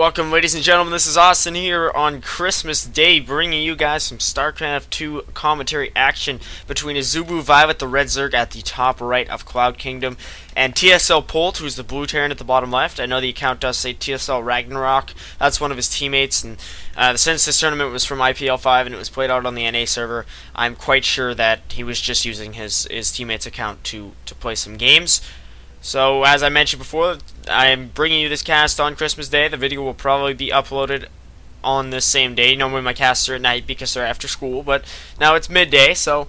Welcome, ladies and gentlemen. This is Austin here on Christmas Day, bringing you guys some StarCraft 2 commentary action between Azubu viOLet, the red Zerg at the top right of Cloud Kingdom, and TvZ Polt, who's the blue Terran at the bottom left. I know the account does say TSL Ragnarok. That's one of his teammates, and since this tournament was from IPL5 and it was played out on the NA server, I'm quite sure that he was just using his teammate's account to play some games. So, as I mentioned before, I am bringing you this cast on Christmas Day. The video will probably be uploaded on this same day. Normally my casts are at night because they're after school, but now it's midday, so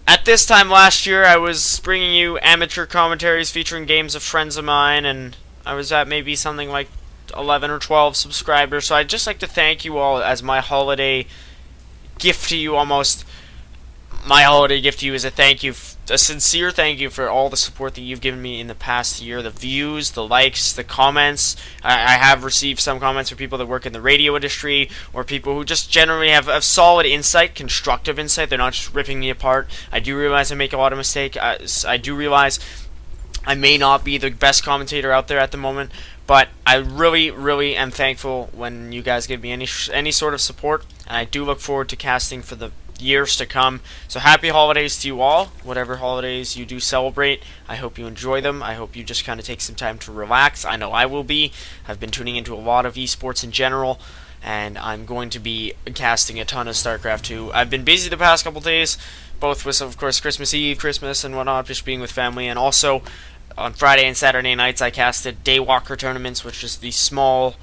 at this time last year I was bringing you amateur commentaries featuring games of friends of mine, and I was at maybe something like 11 or 12 subscribers, so I'd just like to thank you all as my holiday gift to you almost. My holiday gift to you is a thank you, a sincere thank you for all the support that you've given me in the past year. The views, the likes, the comments. I have received some comments from people that work in the radio industry, or people who just generally have solid insight, constructive insight. They're not just ripping me apart. I do realize I make a lot of mistakes. I do realize I may not be the best commentator out there at the moment, but I really, really am thankful when you guys give me any sort of support, and I do look forward to casting for the years to come. So happy holidays to you all, whatever holidays you do celebrate. I hope you enjoy them. I hope you just kind of take some time to relax. I know I will be. I've been tuning into a lot of esports in general, and I'm going to be casting a ton of StarCraft 2. I've been busy the past couple days, both with, of course, Christmas Eve, Christmas, and whatnot, just being with family, and also on Friday and Saturday nights I casted Daywalker tournaments, which is the small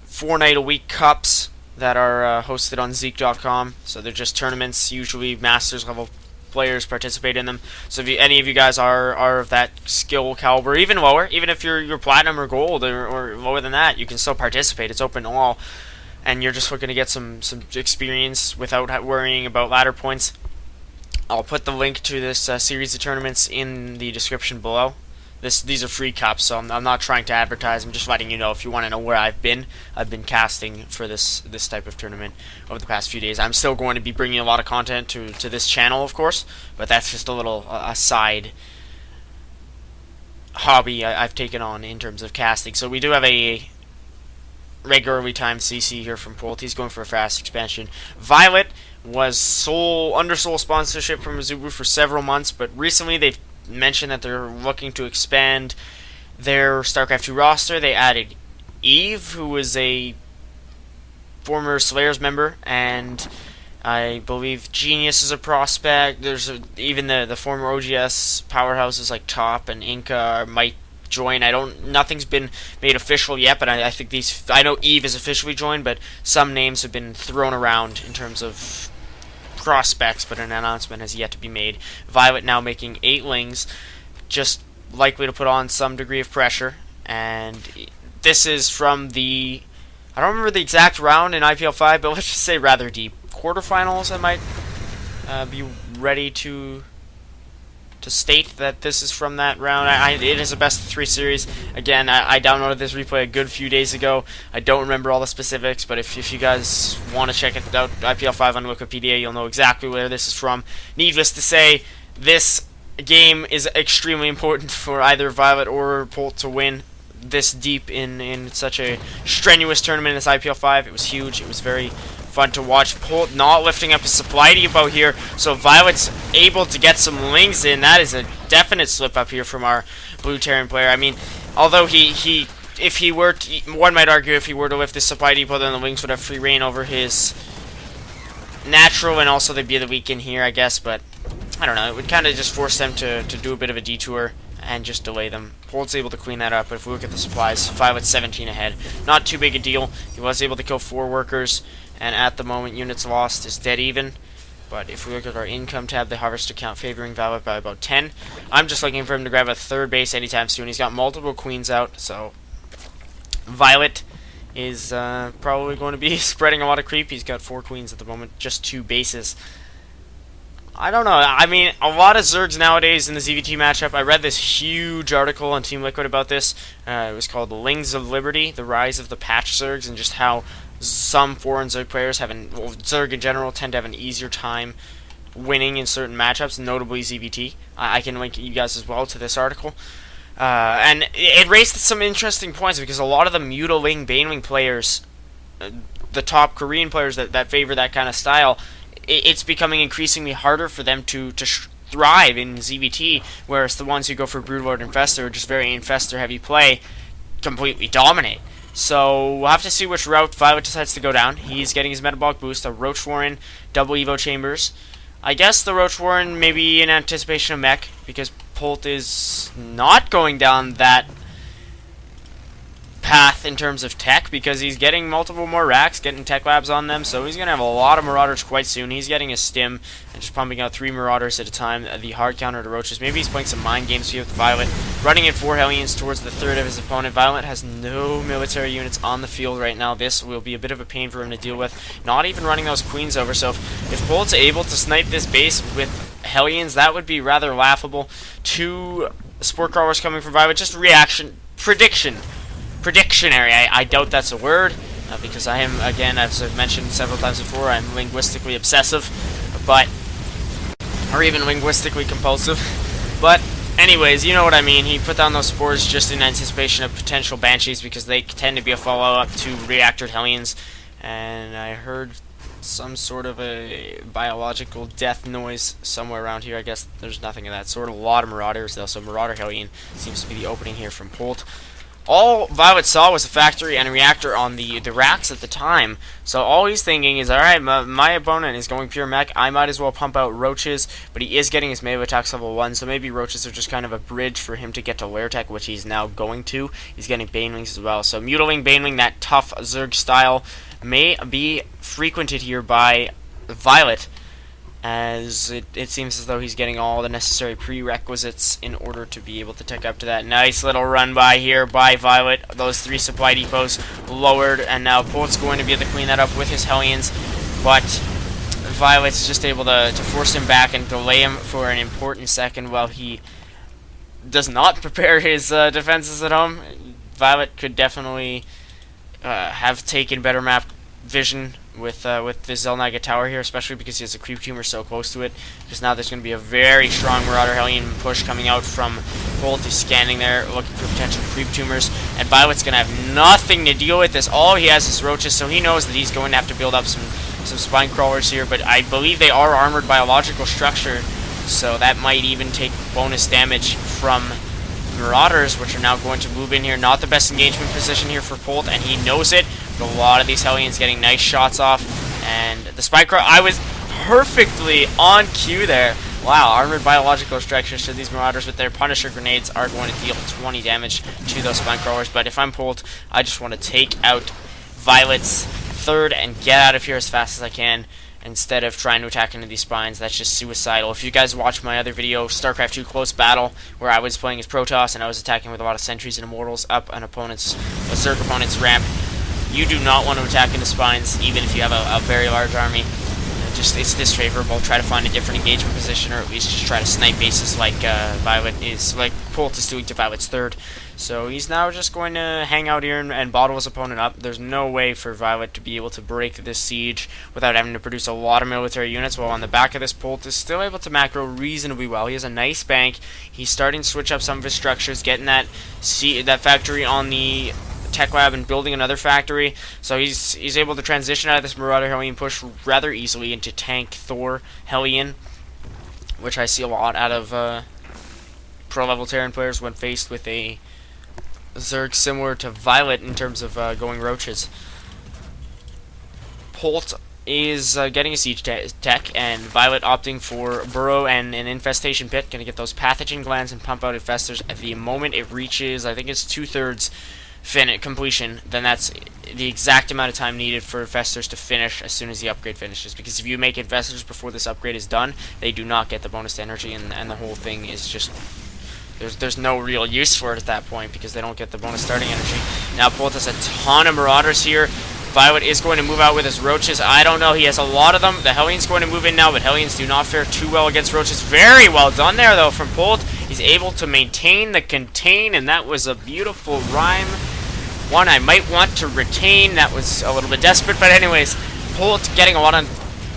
4-night-a-week cups that are hosted on Zeek.com. So they're just tournaments. Usually Masters level players participate in them. So if any of you guys are of that skill caliber, even lower, even if you're platinum or gold or lower than that, you can still participate. It's open to all, and you're just looking to get some experience without worrying about ladder points. I'll put the link to this series of tournaments in the description below. These are free cups, so I'm not trying to advertise. I'm just letting you know if you want to know where I've been. I've been casting for this type of tournament over the past few days. I'm still going to be bringing a lot of content to this channel, of course, but that's just a little side hobby I've taken on in terms of casting. So we do have a regularly timed CC here from Polt. He's going for a fast expansion. viOLet was under sole sponsorship from Azubu for several months, but recently they've mentioned that they're looking to expand their StarCraft 2 roster. They added Eve, who was a former Slayers member, and I believe Genius is a prospect. There's even the former OGS powerhouses like Top and Inca might join. Nothing's been made official yet, but I think I know Eve is officially joined, but some names have been thrown around in terms of prospects, but an announcement has yet to be made. viOLet now making 8-lings, just likely to put on some degree of pressure, and this is from the, I don't remember the exact round in IPL5, but let's just say rather deep quarterfinals. I might be ready to state that this is from that round. It is a best-of-3 series. Again, I downloaded this replay a good few days ago. I don't remember all the specifics, but if you guys want to check it out, IPL5 on Wikipedia, you'll know exactly where this is from. Needless to say, this game is extremely important for either viOLet or Polt to win this deep in such a strenuous tournament as IPL5. It was huge. It was very fun to watch. Polt not lifting up his supply depot here, so viOLet's able to get some lings in. That is a definite slip up here from our blue Terran player. I mean, although if he were to, one might argue if he were to lift this supply depot, then the lings would have free reign over his natural, and also they'd be the weak in here, I guess, but I don't know. It would kind of just force them to do a bit of a detour and just delay them. Polt's able to clean that up, but if we look at the supplies, viOLet's 17 ahead. Not too big a deal. He was able to kill 4 workers, and at the moment, units lost is dead even. But if we look at our income tab, the harvester count favoring viOLet by about 10. I'm just looking for him to grab a 3rd base anytime soon. He's got multiple queens out, so viOLet is probably going to be spreading a lot of creep. He's got 4 queens at the moment, just 2 bases. I don't know. I mean, a lot of Zergs nowadays in the ZVT matchup. I read this huge article on Team Liquid about this. It was called "The Lings of Liberty: The Rise of the Patch Zergs," and just how some foreign Zerg players Zerg in general tend to have an easier time winning in certain matchups, notably ZVT. I can link you guys as well to this article. And it raised some interesting points because a lot of the Mutaling, Banewing players, the top Korean players that favor that kind of style, it's becoming increasingly harder for them to thrive in ZVT, whereas the ones who go for Broodlord Infestor, just very Infestor heavy play, completely dominate. So we'll have to see which route viOLet decides to go down. He's getting his metabolic boost, a Roach Warren, double Evo Chambers. I guess the Roach Warren maybe in anticipation of mech, because Polt is not going down that path in terms of tech, because he's getting multiple more racks, getting tech labs on them, so he's going to have a lot of Marauders quite soon. He's getting a stim and just pumping out 3 Marauders at a time, the hard counter to Roaches. Maybe he's playing some mind games here with viOLet, running in 4 Hellions towards the third of his opponent. viOLet has no military units on the field right now. This will be a bit of a pain for him to deal with, not even running those Queens over, so if Polt's able to snipe this base with Hellions, that would be rather laughable. 2 Spore Crawlers coming from viOLet, just reaction, predictionary. I doubt that's a word, because I am, again, as I've mentioned several times before, I'm linguistically obsessive, or even linguistically compulsive. But anyways, you know what I mean. He put down those spores just in anticipation of potential Banshees, because they tend to be a follow-up to Reactored Hellions, and I heard some sort of a biological death noise somewhere around here. I guess there's nothing of that sort. A lot of Marauders, though, so Marauder Hellion seems to be the opening here from Polt. All viOLet saw was a factory and a reactor on the racks at the time, so all he's thinking is, alright, my opponent is going pure mech, I might as well pump out Roaches, but he is getting his melee attacks level 1, so maybe Roaches are just kind of a bridge for him to get to Lair Tech, which he's now going to. He's getting Banelings as well, so Mutaling, Baneling, that tough Zerg style, may be frequented here by viOLet, as it seems as though he's getting all the necessary prerequisites in order to be able to tech up to that. Nice little run by here by viOLet. Those 3 supply depots lowered, and now Polt's going to be able to clean that up with his Hellions, but viOLet's just able to force him back and delay him for an important second while he does not prepare his defenses at home. viOLet could definitely have taken better map vision with the Zelnaga Tower here, especially because he has a creep tumor so close to it, because now there's going to be a very strong Marauder Hellion push coming out from Polt. He's scanning there, looking for potential creep tumors, and viOLet's going to have nothing to deal with this. All he has is Roaches, so he knows that he's going to have to build up some Spine Crawlers here, but I believe they are armored biological structure, so that might even take bonus damage from Marauders, which are now going to move in here. Not the best engagement position here for Polt, and he knows it. But a lot of these Hellions getting nice shots off, and the Spike Crawl, I was perfectly on cue there. Wow, armored biological structures to these Marauders with their Punisher grenades are going to deal 20 damage to those Spine Crawlers, but if I'm Polt, I just want to take out viOLet's third and get out of here as fast as I can, instead of trying to attack into these spines. That's just suicidal. If you guys watched my other video, StarCraft 2 Close Battle, where I was playing as Protoss and I was attacking with a lot of sentries and immortals up an opponent's, a Zerg opponent's ramp, you do not want to attack into spines, even if you have a very large army. Just, it's disfavorable. Try to find a different engagement position, or at least just try to snipe bases like viOLet is, like Polt is doing to viOLet's third. So he's now just going to hang out here and bottle his opponent up. There's no way for viOLet to be able to break this siege without having to produce a lot of military units, while on the back of this Polt is still able to macro reasonably well. He has a nice bank. He's starting to switch up some of his structures, getting that factory on the tech lab and building another factory, so he's able to transition out of this Marauder Hellion push rather easily into tank Thor Hellion, which I see a lot out of pro level Terran players when faced with a Zerg similar to viOLet in terms of going Roaches. Polt is getting a siege tech, and viOLet opting for Burrow and an Infestation Pit. Gonna get those pathogen glands and pump out Infestors at the moment it reaches, I think it's 2/3 completion. Then that's the exact amount of time needed for Infestors to finish as soon as the upgrade finishes, because if you make Infestors before this upgrade is done, they do not get the bonus energy, and the whole thing is just, there's no real use for it at that point, because they don't get the bonus starting energy. Now Polt has a ton of Marauders here. viOLet is going to move out with his Roaches. I don't know, he has a lot of them. The Hellion's going to move in now, but Hellions do not fare too well against Roaches. Very well done there, though, from Polt. He's able to maintain the contain, and that was a beautiful rhyme. One I might want to retain. That was a little bit desperate, but anyways, Polt getting a lot of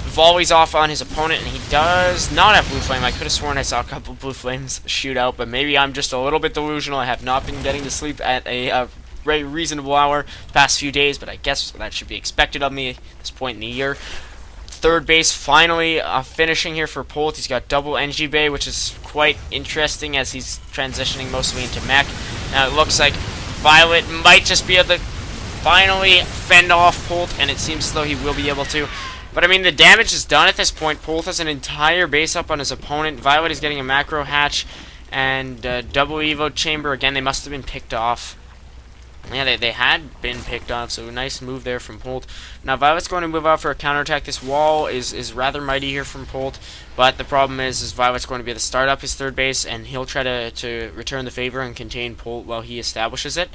volleys off on his opponent, and he does not have blue flame. I could have sworn I saw a couple blue flames shoot out, but maybe I'm just a little bit delusional. I have not been getting to sleep at a very reasonable hour the past few days, but I guess that should be expected of me at this point in the year. Third base finally finishing here for Polt. He's got double NG Bay, which is quite interesting as he's transitioning mostly into mech. Now it looks like viOLet might just be able to finally fend off Polt, and it seems as though he will be able to. But I mean, the damage is done at this point. Polt has an entire base up on his opponent. viOLet is getting a macro hatch and double Evo chamber. Again, they must have been picked off. Yeah, they had been picked off, so a nice move there from Polt. Now, viOLet's going to move out for a counterattack. This wall is rather mighty here from Polt, but the problem is viOLet's going to be able to start up his third base, and he'll try to return the favor and contain Polt while he establishes it.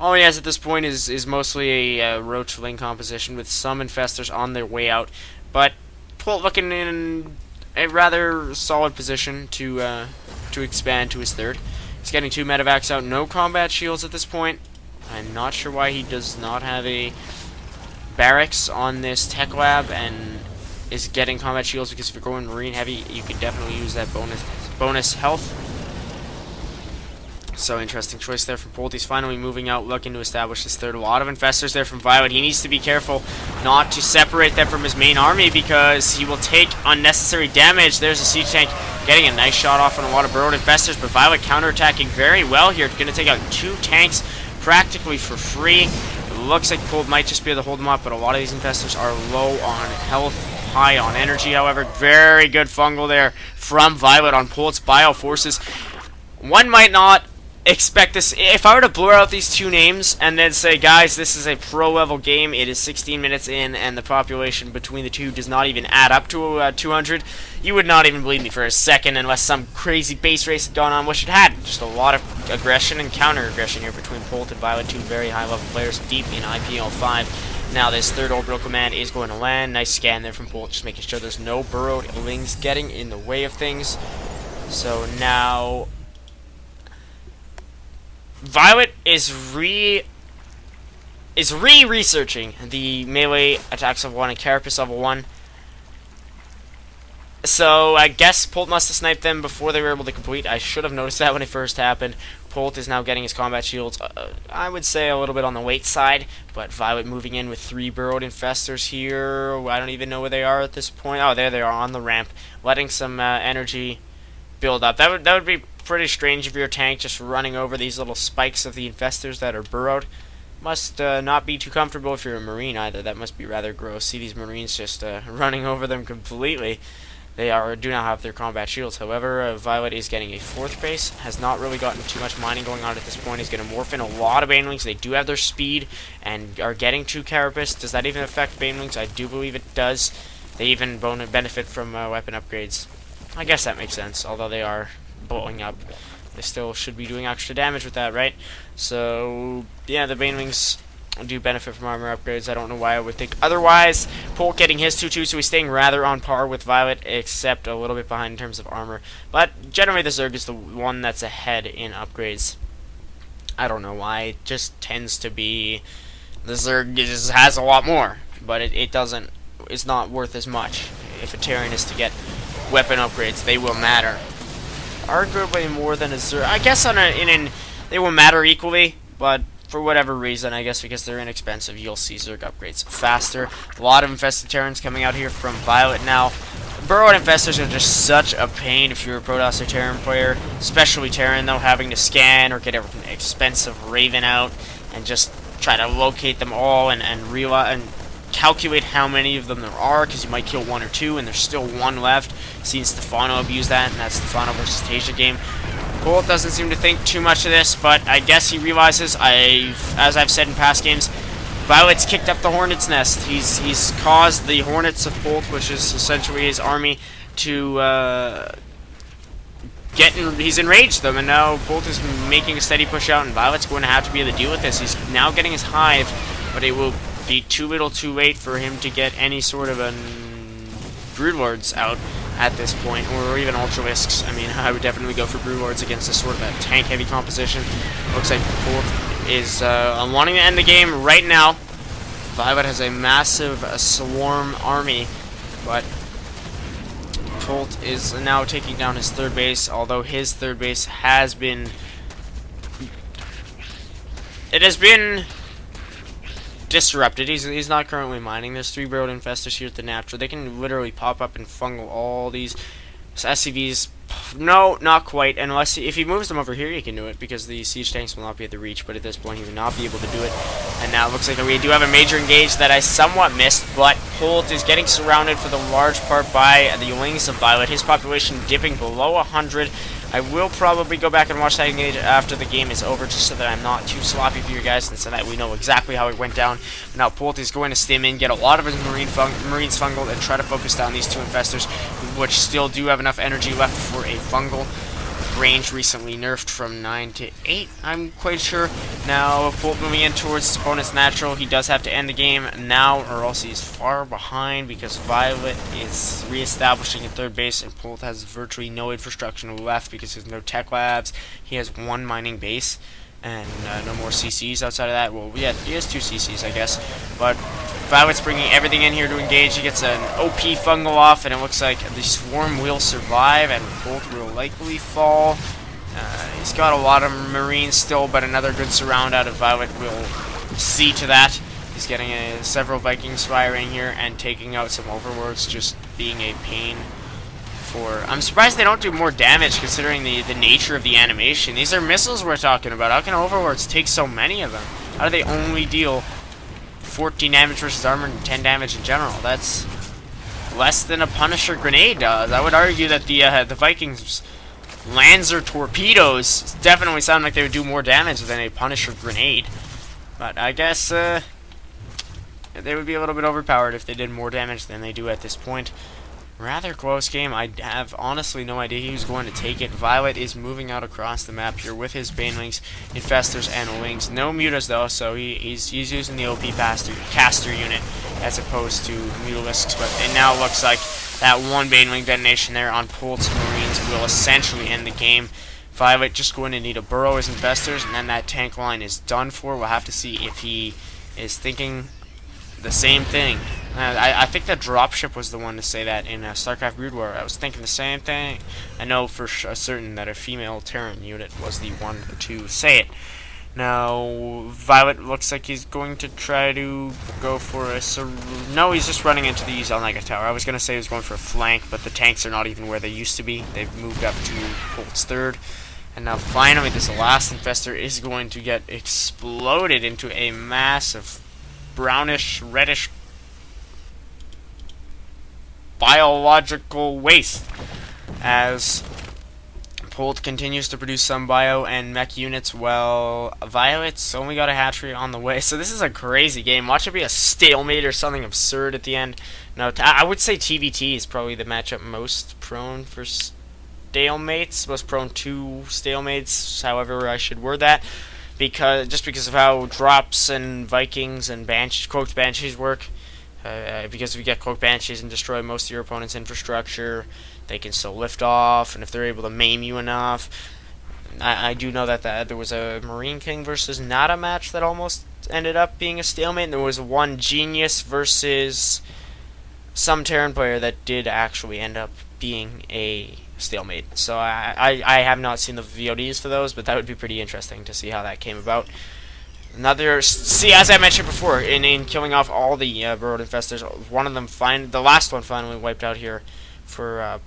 All he has at this point is mostly a roach link composition with some infestors on their way out, but Polt looking in a rather solid position to expand to his third. He's getting 2 medevacs out, no combat shields at this point. I'm not sure why he does not have a barracks on this tech lab and is getting combat shields, because if you're going marine heavy, you can definitely use that bonus health. So interesting choice there from Polt. He's finally moving out, looking to establish his third. A lot of infestors there from viOLet. He needs to be careful not to separate them from his main army, because he will take unnecessary damage. There's a siege tank getting a nice shot off on a lot of burrowed infestors, but viOLet counterattacking very well here. Going to take out 2 tanks practically for free. It looks like Polt might just be able to hold them up, but a lot of these infestors are low on health, high on energy. However, very good fungal there from viOLet on Polt's bio forces. One might not expect this. If I were to blur out these 2 names and then say, guys, this is a pro level game, it is 16 minutes in and the population between the two does not even add up to 200, you would not even believe me for a second, unless some crazy base race had gone on, which it had. Just a lot of aggression and counter aggression here between Polt and viOLet, 2 very high level players deep in IPL 5. Now this third orbital command is going to land. Nice scan there from Polt, just making sure there's no burrowed lings getting in the way of things. So now viOLet is researching the melee attacks level 1 and carapace level 1. So I guess Polt must have sniped them before they were able to complete. I should have noticed that when it first happened. Polt is now getting his combat shields, I would say a little bit on the weight side, but viOLet moving in with 3 burrowed infestors here. I don't even know where they are at this point. Oh, there they are on the ramp, letting some energy build up. That would be pretty strange if you're a tank just running over these little spikes of the infestors that are burrowed. Must not be too comfortable if you're a marine either. That must be rather gross. See these marines just running over them completely. They do not have their combat shields. However, viOLet is getting a 4th base. Has not really gotten too much mining going on at this point. He's going to morph in a lot of banelings. They do have their speed and are getting 2 carapace. Does that even affect banelings? I do believe it does. They even benefit from weapon upgrades. I guess that makes sense, although they are blowing up. They still should be doing extra damage with that, right? So, yeah, the banelings do benefit from armor upgrades. I don't know why I would think otherwise. Polt getting his 2-2, so he's staying rather on par with viOLet, except a little bit behind in terms of armor. But generally, the Zerg is the one that's ahead in upgrades. I don't know why. It just tends to be the Zerg has a lot more, but it doesn't. It's not worth as much. If a Terran is to get weapon upgrades, they will matter. Arguably more than a Zerg. I guess they will matter equally, but for whatever reason, I guess because they're inexpensive, you'll see Zerg upgrades faster. A lot of infested Terrans coming out here from viOLet now. Burrowed infestors are just such a pain if you're a Protoss or Terran player, especially Terran, though, having to scan or get an expensive Raven out and just try to locate them all and calculate how many of them there are, because you might kill 1 or 2 and there's still 1 left. Seen Stefano abuse that, and that's Stefano versus Tasia game. Polt doesn't seem to think too much of this, but I guess he realizes, as I've said in past games, viOLet's kicked up the Hornet's nest. He's caused the Hornets of Polt, which is essentially his army, to he's enraged them, and now Polt is making a steady push out, and viOLet's going to have to be able to deal with this. He's now getting his hive, but it will be too little too late for him to get any sort of broodlords out at this point, or even ultralisks. I mean, I would definitely go for broodlords against this sort of a tank heavy composition. Looks like Polt is wanting to end the game right now. viOLet has a massive swarm army But Polt is now taking down his third base, although his third base has been... It has been disrupted. He's not currently mining. There's 3 burrowed infestors here at the natural. They can literally pop up and fungal all these SCVs. No, not quite. Unless if he moves them over here, he can do it because the siege tanks will not be at the reach. But at this point, he will not be able to do it. And now it looks like we do have a major engage that I somewhat missed. But Polt is getting surrounded for the large part by the wings of viOLet. His population dipping below 100. I will probably go back and watch that engage after the game is over, just so that I'm not too sloppy for you guys, and so that we know exactly how it went down. Now Polt is going to stim in, get a lot of his Marines fungal, and try to focus down these 2 infestors, which still do have enough energy left for a fungal. Range recently nerfed from 9 to 8, I'm quite sure. Now Polt moving in towards his opponent's natural. He does have to end the game now, or else he's far behind, because viOLet is reestablishing at third base, and Polt has virtually no infrastructure left because there's no tech labs. He has 1 mining base, and no more CCs outside of that. Well, yeah, he has 2 CCs, I guess. But viOLet's bringing everything in here to engage. He gets an OP fungal off, and it looks like the swarm will survive, and Polt will likely fall. He's got a lot of Marines still, but another good surround out of viOLet will see to that. He's getting several Vikings firing here and taking out some Overlords, just being a pain. I'm surprised they don't do more damage considering the nature of the animation. These are missiles we're talking about. How can Overlords take so many of them? How do they only deal 14 damage versus armor and 10 damage in general? That's less than a Punisher grenade does. I would argue that the Vikings' Lancer torpedoes definitely sound like they would do more damage than a Punisher grenade. But I guess they would be a little bit overpowered if they did more damage than they do at this point. Rather close game. I have honestly no idea who's going to take it. viOLet is moving out across the map here with his Banelings, Infestors, and Wings. No mutas though, so he's using the OP caster unit as opposed to Mutalisks. But it now looks like that 1 Baneling detonation there on Polt's Marines will essentially end the game. viOLet just going to need to burrow his Infestors, and then that tank line is done for. We'll have to see if he is thinking the same thing. I think that Dropship was the one to say that in StarCraft Brood War. I was thinking the same thing. I know for certain that a female Terran unit was the one to say it. Now, viOLet looks like he's going to try to go for a... No, he's just running into the Zelnega Tower. I was going to say he was going for a flank, but the tanks are not even where they used to be. They've moved up to Polt's third. And now finally this last Infestor is going to get exploded into a massive brownish, reddish biological waste as Polt continues to produce some bio and mech units. Well, viOLet's only got a hatchery on the way, so this is a crazy game. Watch it be a stalemate or something absurd at the end. No, I would say TvT is probably the matchup most prone for stalemates, most prone to stalemates, however I should word that, because of how drops and Vikings and cloaked banshees work. Because if you get cloaked banshees and destroy most of your opponent's infrastructure, they can still lift off, and if they're able to maim you enough. I do know that there was a Marine King versus Nada match that almost ended up being a stalemate, and there was one Genius versus some Terran player that did actually end up being a stalemate. So I have not seen the VODs for those, but that would be pretty interesting to see how that came about. As I mentioned before, in killing off all the burrowed infestors, one of them the last one finally wiped out here for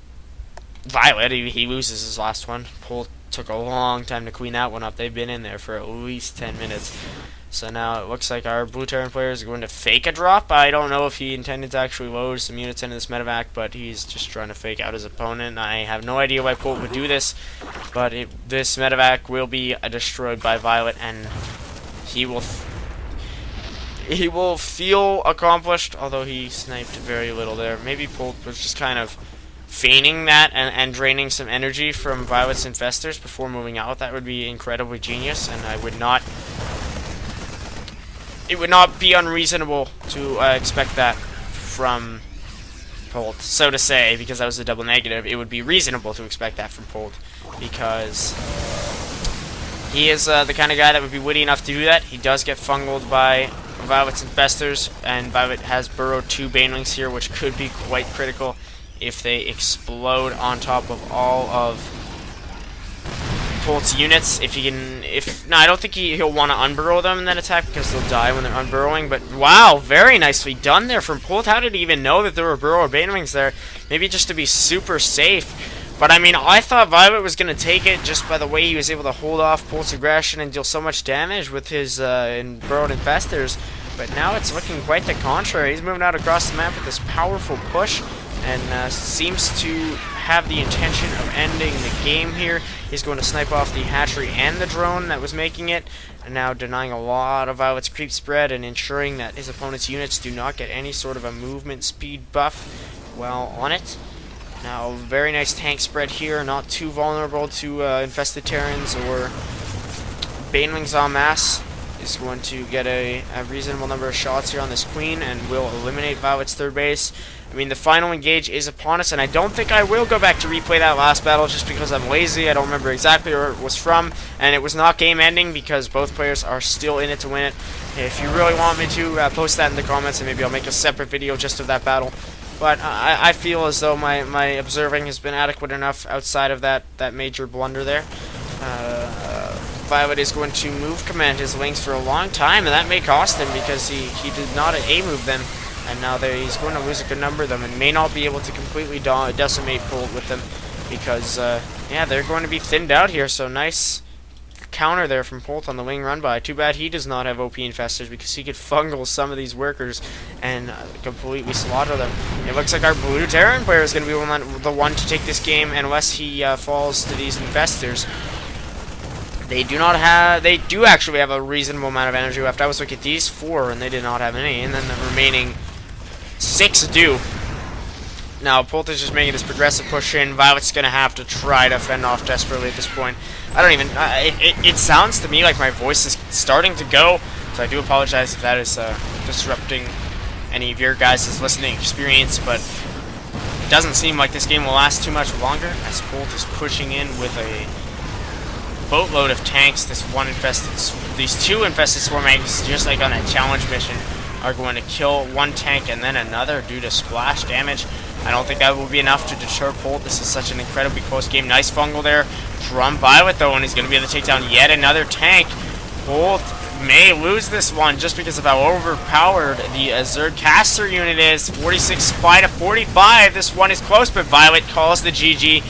viOLet. He loses his last one. Polt took a long time to clean that one up. They've been in there for at least 10 minutes. So now it looks like our blue Terran player is going to fake a drop. I don't know if he intended to actually load some units into this medevac, but he's just trying to fake out his opponent. I have no idea why Polt would do this, but this medevac will be destroyed by viOLet, and he will feel accomplished, although he sniped very little there. Maybe Polt was just kind of feigning that and draining some energy from viOLet's Infestors before moving out. That would be incredibly genius, and it would not be unreasonable to expect that from Polt, so to say, because that was a double negative. It would be reasonable to expect that from Polt, because he is the kind of guy that would be witty enough to do that. He does get fungled by viOLet's Infestors, and viOLet has burrowed 2 banelings here, which could be quite critical if they explode on top of all of Polt's units. No, I don't think he'll want to unburrow them and then attack because they'll die when they're unburrowing. But wow, very nicely done there from Polt. How did he even know that there were burrow or banelings there? Maybe just to be super safe. But I mean, I thought viOLet was going to take it just by the way he was able to hold off Polt's aggression and deal so much damage with his burrowed Infestors. But now it's looking quite the contrary. He's moving out across the map with this powerful push and seems to have the intention of ending the game here. He's going to snipe off the hatchery and the drone that was making it, and now denying a lot of viOLet's creep spread and ensuring that his opponent's units do not get any sort of a movement speed buff while on it. Now, very nice tank spread here, not too vulnerable to infested Terrans or banelings en masse. Is going to get a reasonable number of shots here on this queen and will eliminate viOLet's third base. I mean, the final engage is upon us, and I don't think I will go back to replay that last battle just because I'm lazy. I don't remember exactly where it was from, and it was not game ending because both players are still in it to win it. If you really want me to, post that in the comments, and maybe I'll make a separate video just of that battle. But I feel as though my observing has been adequate enough outside of that major blunder there. viOLet is going to move command his links for a long time, and that may cost him because he did not A-move them. And now he's going to lose a good number of them and may not be able to completely decimate Polt with them because, yeah, they're going to be thinned out here. So nice counter there from Polt on the wing run by. Too bad he does not have OP Infestors because he could fungal some of these workers and completely slaughter them. It looks like our blue Terran player is going to be the one to take this game unless he falls to these Infestors. They do actually have a reasonable amount of energy left. I was looking at these 4 and they did not have any, and then the remaining 6 do. Now, Polt is just making this progressive push in. viOLet's going to have to try to fend off desperately at this point. I don't even... it sounds to me like my voice is starting to go, so I do apologize if that is disrupting any of your guys' listening experience, but it doesn't seem like this game will last too much longer as Polt is pushing in with a boatload of tanks. These 2 infested swarm eggs, just like on that challenge mission, are going to kill 1 tank and then another due to splash damage. I don't think that will be enough to deter Polt. This is such an incredibly close game. Nice fungal there from viOLet though, and he's going to be able to take down yet another tank. Polt may lose this one just because of how overpowered the Zerg caster unit is. 46 supply to 45. This one is close, but viOLet calls the GG.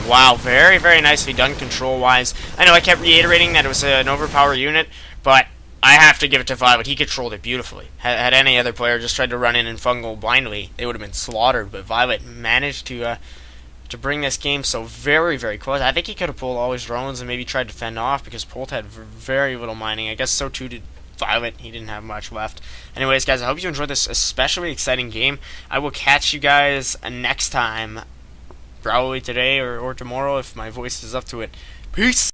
Wow, very, very nicely done control-wise. I know I kept reiterating that it was an overpowered unit, but I have to give it to viOLet. He controlled it beautifully. Had any other player just tried to run in and fungal blindly, they would have been slaughtered. But viOLet managed to bring this game so very, very close. I think he could have pulled all his drones and maybe tried to fend off because Polt had very little mining. I guess so too did viOLet. He didn't have much left. Anyways, guys, I hope you enjoyed this especially exciting game. I will catch you guys next time. Probably today or tomorrow if my voice is up to it. Peace!